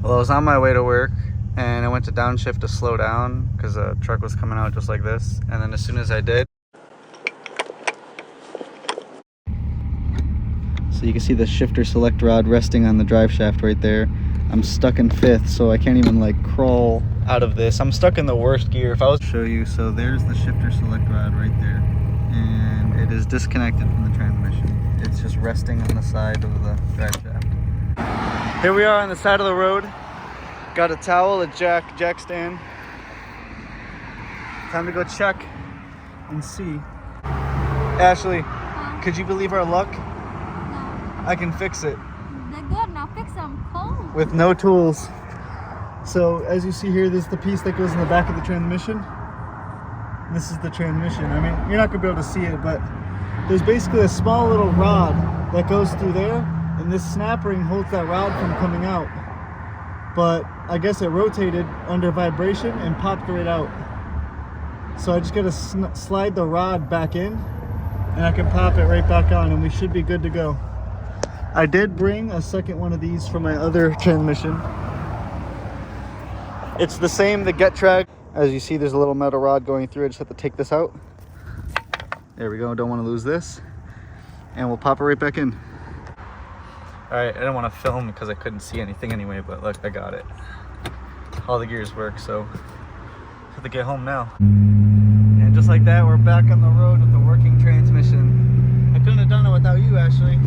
Well, I was on my way to work and I went to downshift to slow down because a truck was coming out just like this. And then as soon as I did, so you can see the shifter select rod resting on the drive shaft right there. I'm stuck in 5th, so I can't even like crawl out of this. I'm stuck in the worst gear. If I was to show you, so there's the shifter select rod right there. And it is disconnected from the transmission. It's just resting on the side of the drive shaft. Here we are on the side of the road. Got a towel, a jack stand. Time to go check and see. Ashley, could you believe our luck? No. I can fix it. They're good, now fix them cold. With no tools. So as you see here, this is the piece that goes in the back of the transmission. This is the transmission. I mean, you're not gonna be able to see it, but there's basically a small little rod that goes through there, and this snap ring holds that rod from coming out. But I guess it rotated under vibration and popped right out. So I just gotta slide the rod back in, and I can pop it right back on, and we should be good to go. I did bring a second one of these from my other transmission. It's the same, the get track. As you see, there's a little metal rod going through. I just have to take this out. There we go, don't want to lose this. And we'll pop it right back in. All right, I didn't want to film because I couldn't see anything anyway, but look, I got it. All the gears work, so I have to get home now. And just like that, we're back on the road with the working transmission. I couldn't have done it without you, Ashley.